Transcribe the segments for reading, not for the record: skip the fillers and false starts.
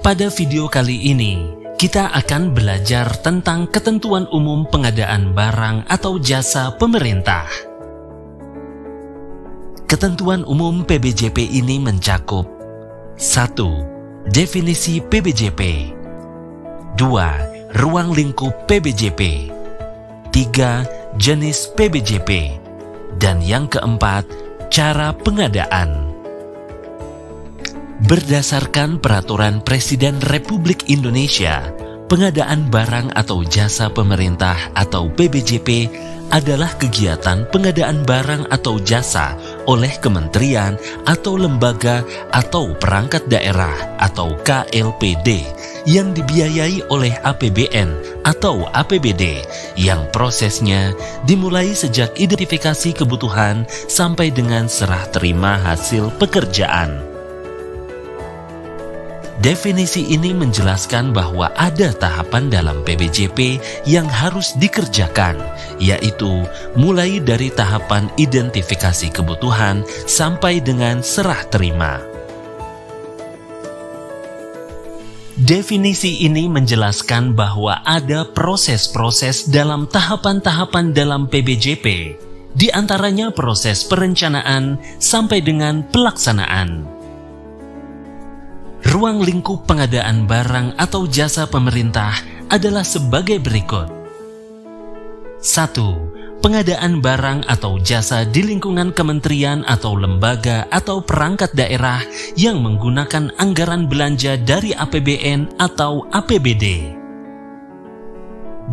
Pada video kali ini, kita akan belajar tentang ketentuan umum pengadaan barang atau jasa pemerintah. Ketentuan umum PBJP ini mencakup 1. Definisi PBJP 2. Ruang lingkup PBJP 3. Jenis PBJP dan yang keempat, cara pengadaan. Berdasarkan Peraturan Presiden Republik Indonesia, pengadaan barang atau jasa pemerintah atau PBJP adalah kegiatan pengadaan barang atau jasa oleh kementerian atau lembaga atau perangkat daerah atau KLPD yang dibiayai oleh APBN atau APBD yang prosesnya dimulai sejak identifikasi kebutuhan sampai dengan serah terima hasil pekerjaan. Definisi ini menjelaskan bahwa ada tahapan dalam PBJP yang harus dikerjakan, yaitu mulai dari tahapan identifikasi kebutuhan sampai dengan serah terima. Definisi ini menjelaskan bahwa ada proses-proses dalam tahapan-tahapan dalam PBJP, di antaranya proses perencanaan sampai dengan pelaksanaan. Ruang lingkup pengadaan barang atau jasa pemerintah adalah sebagai berikut. 1. Pengadaan barang atau jasa di lingkungan kementerian atau lembaga atau perangkat daerah yang menggunakan anggaran belanja dari APBN atau APBD.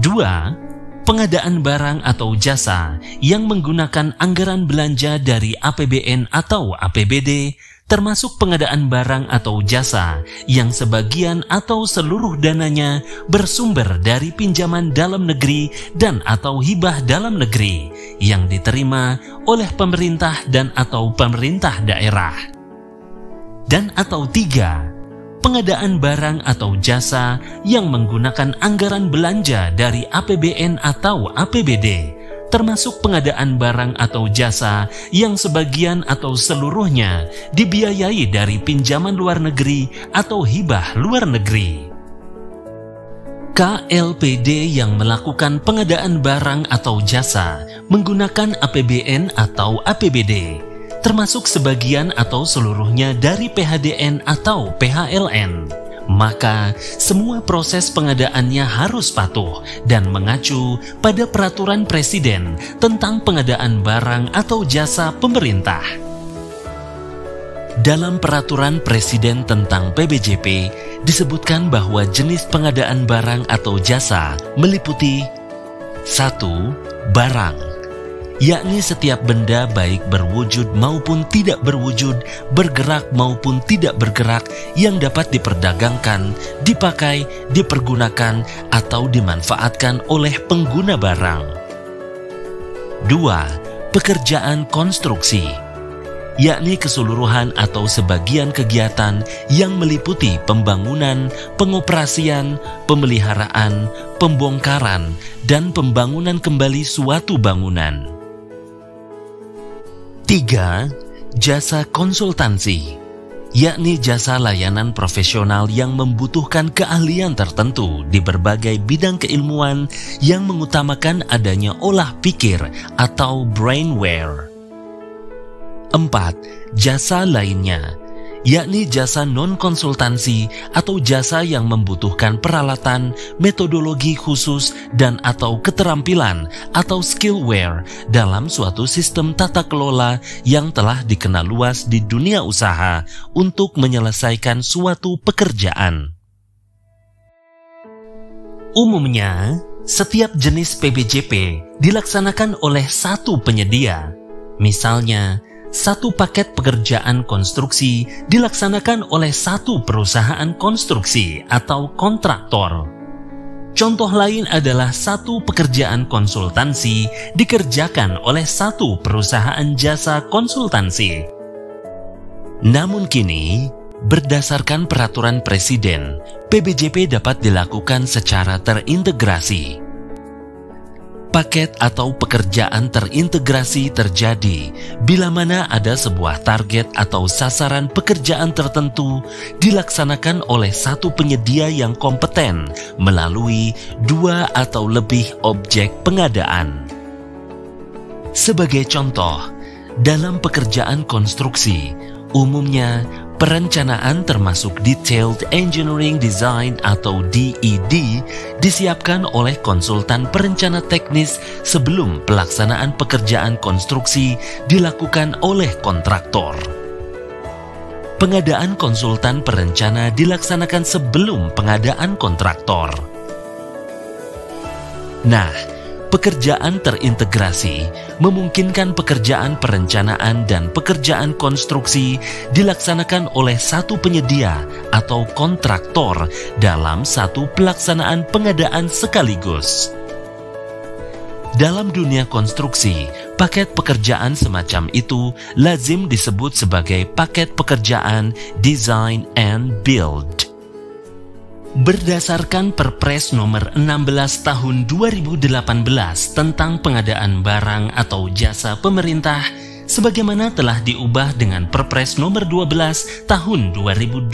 2. Pengadaan barang atau jasa yang menggunakan anggaran belanja dari APBN atau APBD, termasuk pengadaan barang atau jasa yang sebagian atau seluruh dananya bersumber dari pinjaman dalam negeri dan atau hibah dalam negeri yang diterima oleh pemerintah dan atau pemerintah daerah. Dan atau 3. Pengadaan barang atau jasa yang menggunakan anggaran belanja dari APBN atau APBD, termasuk pengadaan barang atau jasa yang sebagian atau seluruhnya dibiayai dari pinjaman luar negeri atau hibah luar negeri. KLPD yang melakukan pengadaan barang atau jasa menggunakan APBN atau APBD, termasuk sebagian atau seluruhnya dari PHDN atau PHLN, maka semua proses pengadaannya harus patuh dan mengacu pada Peraturan Presiden tentang pengadaan barang atau jasa pemerintah. Dalam Peraturan Presiden tentang PBJP disebutkan bahwa jenis pengadaan barang atau jasa meliputi 1. Barang, yakni setiap benda baik berwujud maupun tidak berwujud, bergerak maupun tidak bergerak yang dapat diperdagangkan, dipakai, dipergunakan, atau dimanfaatkan oleh pengguna barang. 2. Pekerjaan konstruksi, yakni keseluruhan atau sebagian kegiatan yang meliputi pembangunan, pengoperasian, pemeliharaan, pembongkaran, dan pembangunan kembali suatu bangunan. 3. Jasa konsultansi, yakni jasa layanan profesional yang membutuhkan keahlian tertentu di berbagai bidang keilmuan yang mengutamakan adanya olah pikir atau brainware. 4. Jasa lainnya, yakni jasa non-konsultansi atau jasa yang membutuhkan peralatan, metodologi khusus, dan atau keterampilan atau skillware dalam suatu sistem tata kelola yang telah dikenal luas di dunia usaha untuk menyelesaikan suatu pekerjaan. Umumnya, setiap jenis PBJP dilaksanakan oleh satu penyedia. Misalnya, satu paket pekerjaan konstruksi dilaksanakan oleh satu perusahaan konstruksi atau kontraktor. Contoh lain adalah satu pekerjaan konsultansi dikerjakan oleh satu perusahaan jasa konsultansi. Namun kini, berdasarkan Peraturan Presiden, PBJP dapat dilakukan secara terintegrasi. Paket atau pekerjaan terintegrasi terjadi bila mana ada sebuah target atau sasaran pekerjaan tertentu dilaksanakan oleh satu penyedia yang kompeten melalui dua atau lebih objek pengadaan. Sebagai contoh, dalam pekerjaan konstruksi, umumnya perencanaan termasuk Detailed Engineering Design atau DED disiapkan oleh konsultan perencana teknis sebelum pelaksanaan pekerjaan konstruksi dilakukan oleh kontraktor. Pengadaan konsultan perencana dilaksanakan sebelum pengadaan kontraktor. Nah, pekerjaan terintegrasi memungkinkan pekerjaan perencanaan dan pekerjaan konstruksi dilaksanakan oleh satu penyedia atau kontraktor dalam satu pelaksanaan pengadaan sekaligus. Dalam dunia konstruksi, paket pekerjaan semacam itu lazim disebut sebagai paket pekerjaan design and build. Berdasarkan Perpres nomor 16 tahun 2018 tentang pengadaan barang atau jasa pemerintah, sebagaimana telah diubah dengan Perpres nomor 12 tahun 2021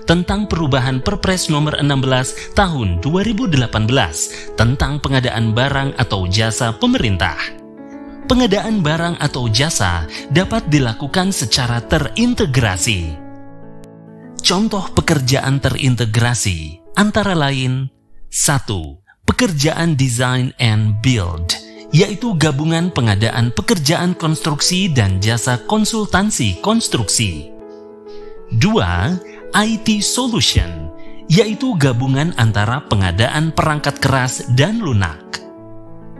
tentang perubahan Perpres nomor 16 tahun 2018 tentang pengadaan barang atau jasa pemerintah. Pengadaan barang atau jasa dapat dilakukan secara terintegrasi. Contoh pekerjaan terintegrasi antara lain 1. Pekerjaan design and build, yaitu gabungan pengadaan pekerjaan konstruksi dan jasa konsultansi konstruksi. 2. IT solution, yaitu gabungan antara pengadaan perangkat keras dan lunak.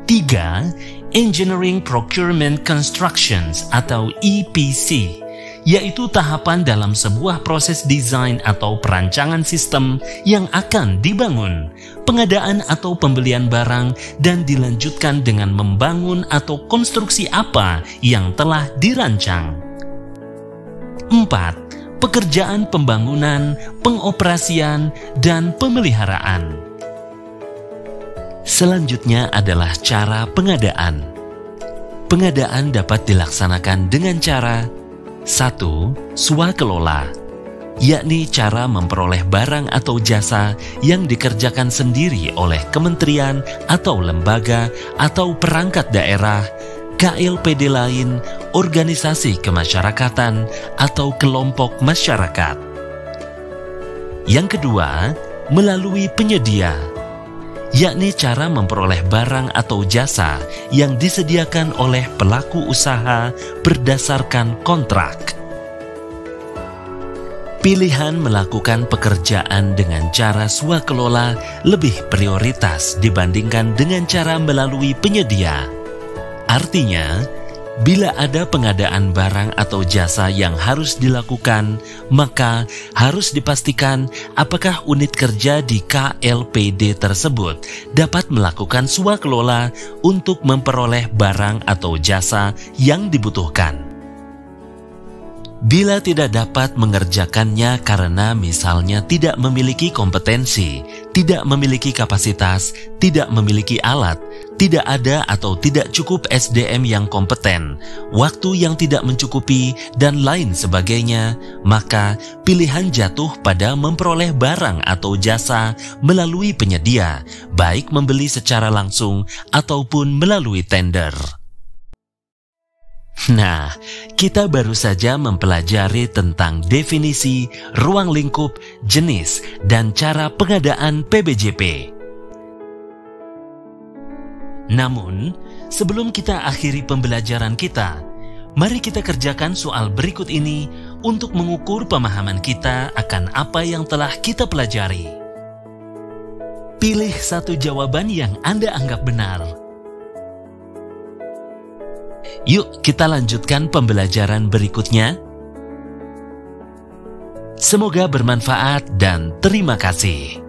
3. Engineering Procurement Constructions atau EPC, yaitu tahapan dalam sebuah proses desain atau perancangan sistem yang akan dibangun, pengadaan atau pembelian barang, dan dilanjutkan dengan membangun atau konstruksi apa yang telah dirancang. 4. Pekerjaan pembangunan, pengoperasian, dan pemeliharaan. Selanjutnya adalah cara pengadaan. Pengadaan dapat dilaksanakan dengan cara 1. Swakelola, yakni cara memperoleh barang atau jasa yang dikerjakan sendiri oleh kementerian atau lembaga atau perangkat daerah, KLPD lain, organisasi kemasyarakatan, atau kelompok masyarakat. Yang kedua, melalui penyedia, yakni cara memperoleh barang atau jasa yang disediakan oleh pelaku usaha berdasarkan kontrak. Pilihan melakukan pekerjaan dengan cara swakelola lebih prioritas dibandingkan dengan cara melalui penyedia. Artinya, bila ada pengadaan barang atau jasa yang harus dilakukan, maka harus dipastikan apakah unit kerja di KLPD tersebut dapat melakukan swakelola untuk memperoleh barang atau jasa yang dibutuhkan. Bila tidak dapat mengerjakannya karena misalnya tidak memiliki kompetensi, tidak memiliki kapasitas, tidak memiliki alat, tidak ada atau tidak cukup SDM yang kompeten, waktu yang tidak mencukupi, dan lain sebagainya, maka pilihan jatuh pada memperoleh barang atau jasa melalui penyedia, baik membeli secara langsung ataupun melalui tender. Nah, kita baru saja mempelajari tentang definisi, ruang lingkup, jenis, dan cara pengadaan PBJP. Namun, sebelum kita akhiri pembelajaran kita, mari kita kerjakan soal berikut ini untuk mengukur pemahaman kita akan apa yang telah kita pelajari. Pilih satu jawaban yang Anda anggap benar. Yuk kita lanjutkan pembelajaran berikutnya. Semoga bermanfaat dan terima kasih.